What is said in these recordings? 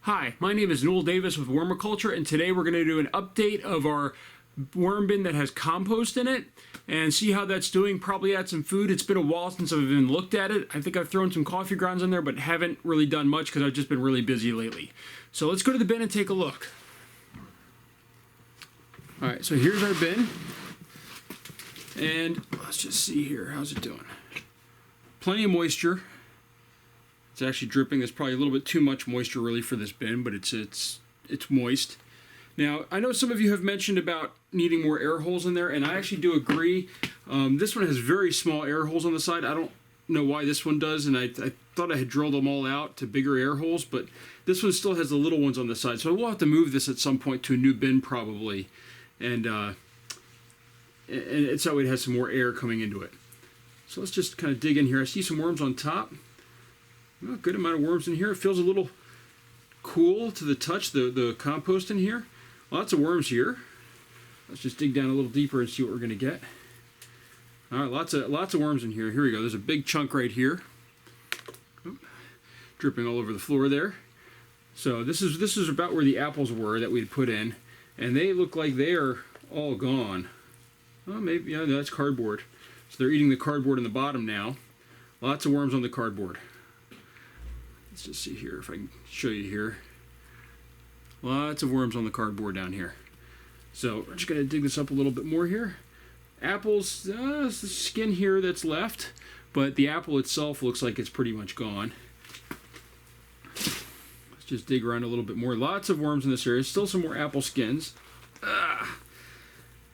Hi, my name is Newell Davis with Wormiculture, and today we're going to do an update of our worm bin that has compost in it and see how that's doing. Probably add some food. It's been a while since I've even looked at it. I think I've thrown some coffee grounds in there, but haven't really done much because I've just been really busy lately. So let's go to the bin and take a look. Alright, so here's our bin. And let's just see here. How's it doing? Plenty of moisture. It's actually dripping. There's probably a little bit too much moisture really for this bin, but it's moist. Now, I know some of you have mentioned about needing more air holes in there, and I actually do agree. This one has very small air holes on the side. I don't know why this one does, and I thought I had drilled them all out to bigger air holes, but this one still has the little ones on the side. So we'll have to move this at some point to a new bin probably, and so it has some more air coming into it. So let's just kind of dig in here. I see some worms on top. Well, a good amount of worms in here. It feels a little cool to the touch, the compost in here. Lots of worms here. Let's just dig down a little deeper and see what we're going to get. All right, lots of worms in here. Here we go. There's a big chunk right here. Oop, dripping all over the floor there. So this is about where the apples were that we'd put in, and they look like they are all gone. Oh, maybe, yeah, that's cardboard. So they're eating the cardboard in the bottom now. Lots of worms on the cardboard. Let's just see here if I can show you here. Lots of worms on the cardboard down here. So we're just going to dig this up a little bit more here. Apples, the skin here that's left, but the apple itself looks like it's pretty much gone. Let's just dig around a little bit more. Lots of worms in this area. Still some more apple skins.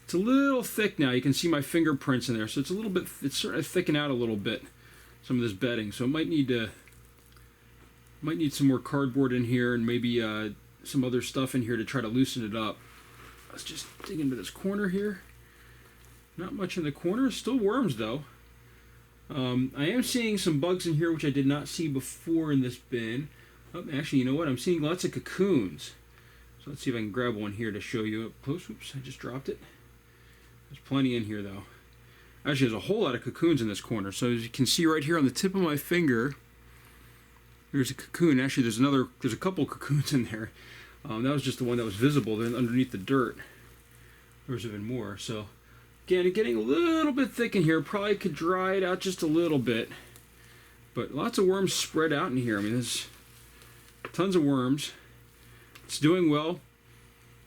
It's a little thick now. You can see my fingerprints in there, so it's a little bit. It's starting to thicken out a little bit. Some of this bedding, so it might need some more cardboard in here and maybe some other stuff in here to try to loosen it up. Let's just dig into this corner here. Not much in the corner. Still worms though. I am seeing some bugs in here which I did not see before in this bin. Oh, actually, you know what? I'm seeing lots of cocoons. So let's see if I can grab one here to show you up close. Oops, I just dropped it. There's plenty in here though. Actually, there's a whole lot of cocoons in this corner. So as you can see right here on the tip of my finger, there's a cocoon. Actually, there's a couple cocoons in there. That was just the one that was visible. Then underneath the dirt, there's even more. So again, getting a little bit thick in here. Probably could dry it out just a little bit. But lots of worms spread out in here. I mean, there's tons of worms. It's doing well.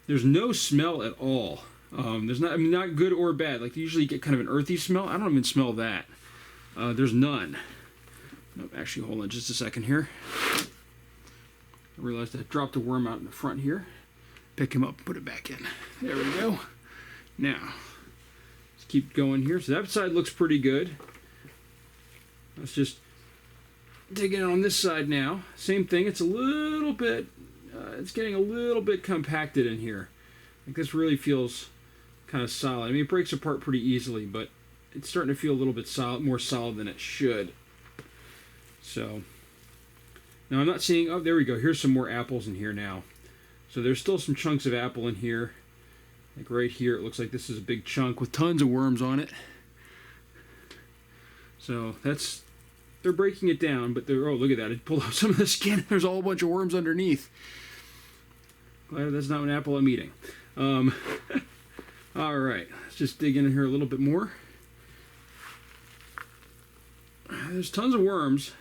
There's no smell at all. There's not, I mean, not good or bad. Like, you usually get kind of an earthy smell. I don't even smell that. There's none. Nope, actually, hold on just a second here. I realized I dropped a worm out in the front here. Pick him up, put it back in. There we go. Now, let's keep going here. So that side looks pretty good. Let's just dig in on this side now. Same thing. It's a little bit, it's getting a little bit compacted in here. Like, this really feels kind of solid. I mean, it breaks apart pretty easily, but it's starting to feel a little bit solid, more solid than it should. So now I'm not seeing, oh, there we go. Here's some more apples in here now. So there's still some chunks of apple in here. Like right here, it looks like this is a big chunk with tons of worms on it. So they're breaking it down, but oh, look at that. It pulled out some of the skin. There's a whole bunch of worms underneath. Glad that's not an apple I'm eating. All right, let's just dig in here a little bit more. There's tons of worms.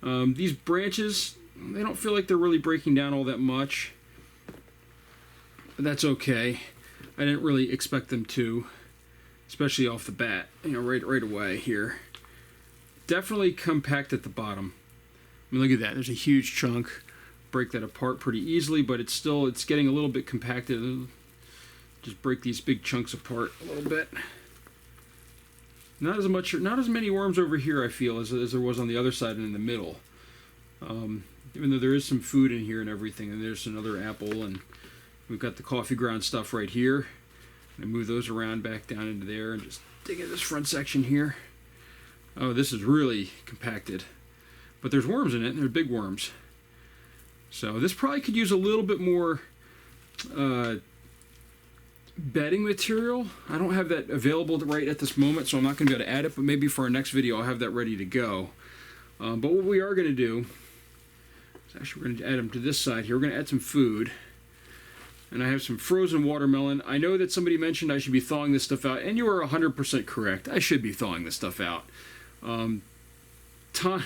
These branches, they don't feel like they're really breaking down all that much, but that's okay. I didn't really expect them to, especially off the bat, you know, right away here. Definitely compact at the bottom. I mean, look at that. There's a huge chunk. Break that apart pretty easily, but it's getting a little bit compacted. Just break these big chunks apart a little bit. Not as many worms over here, I feel, as there was on the other side and in the middle. Even though there is some food in here and everything, and there's another apple, and we've got the coffee ground stuff right here. I'm gonna move those around back down into there and just dig into this front section here. Oh, this is really compacted. But there's worms in it, and they're big worms. So this probably could use a little bit more bedding material. I don't have that available right at this moment, so I'm not going to be able to add it, but maybe for our next video I'll have that ready to go. But what we are going to do So actually, we're going to add them to this side here. We're going to add some food. And I have some frozen watermelon. I know that somebody mentioned I should be thawing this stuff out, and you are 100% correct. I should be thawing this stuff out. Time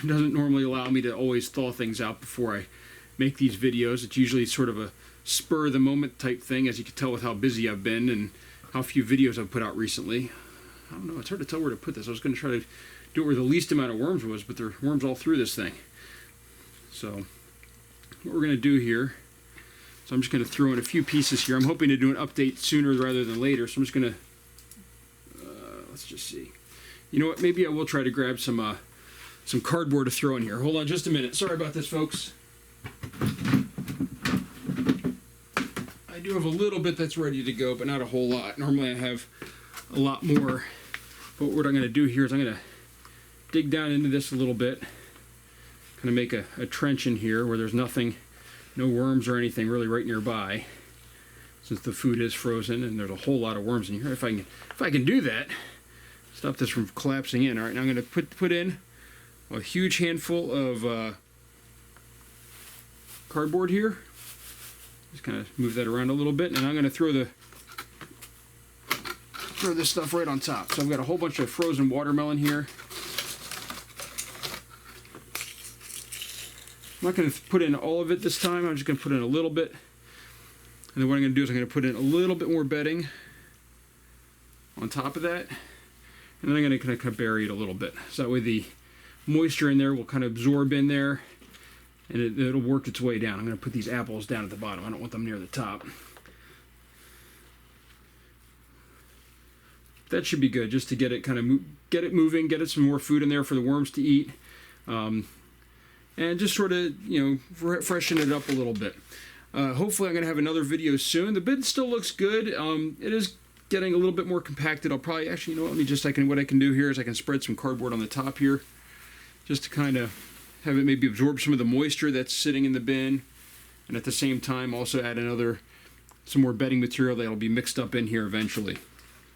doesn't normally allow me to always thaw things out before I make these videos. It's usually sort of a spur-of-the-moment type thing, as you can tell with how busy I've been and how few videos I've put out recently. I don't know, it's hard to tell where to put this. I was going to try to do it where the least amount of worms was, but there are worms all through this thing. So, what we're going to do here, so I'm just going to throw in a few pieces here. I'm hoping to do an update sooner rather than later, so I'm just going to, let's just see. You know what, maybe I will try to grab some cardboard to throw in here. Hold on just a minute. Sorry about this, folks. I do have a little bit that's ready to go, but not a whole lot. Normally I have a lot more. But what I'm going to do here is I'm going to dig down into this a little bit. Kind of make a trench in here where there's nothing, no worms or anything really right nearby, since the food is frozen and there's a whole lot of worms in here. If I can do that, stop this from collapsing in. All right, now I'm going to put in a huge handful of cardboard here. Just kind of move that around a little bit, and I'm going to throw this stuff right on top. So I've got a whole bunch of frozen watermelon here. I'm not going to put in all of it this time. I'm just going to put in a little bit. And then what I'm going to do is I'm going to put in a little bit more bedding on top of that. And then I'm going to kind of bury it a little bit. So that way the moisture in there will kind of absorb in there, and it'll work its way down. I'm going to put these apples down at the bottom. I don't want them near the top. That should be good, just to get it kind of get it moving, get it some more food in there for the worms to eat, and just sort of, you know, freshen it up a little bit. Hopefully I'm going to have another video soon. The bin still looks good. It is getting a little bit more compacted. I'll probably, actually, you know what, what I can do here is I can spread some cardboard on the top here, just to kind of have it maybe absorb some of the moisture that's sitting in the bin, and at the same time also add some more bedding material that'll be mixed up in here eventually.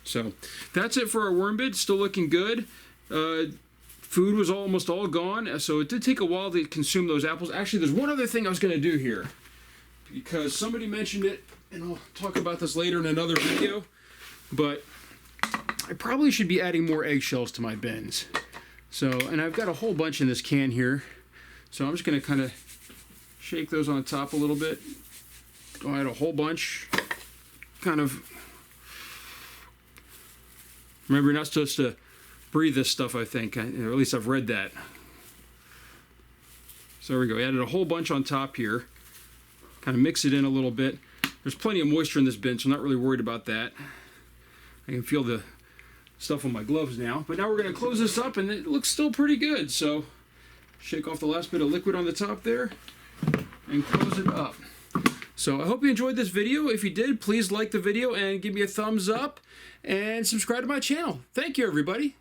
So that's it for our worm bed. Still looking good. Food was almost all gone, so it did take a while to consume those apples. Actually, there's one other thing I was going to do here, because somebody mentioned it, and I'll talk about this later in another video, but I probably should be adding more eggshells to my bins. So, and I've got a whole bunch in this can here, so I'm just going to kind of shake those on top a little bit. I'll add a whole bunch. Kind of, remember, you're not supposed to breathe this stuff, I think, or at least I've read that. So there we go. I added a whole bunch on top here. Kind of mix it in a little bit. There's plenty of moisture in this bin, so I'm not really worried about that. I can feel the stuff on my gloves now. But now we're going to close this up, and it looks still pretty good. So shake off the last bit of liquid on the top there and close it up. So I hope you enjoyed this video. If you did, please like the video and give me a thumbs up and subscribe to my channel. Thank you, everybody.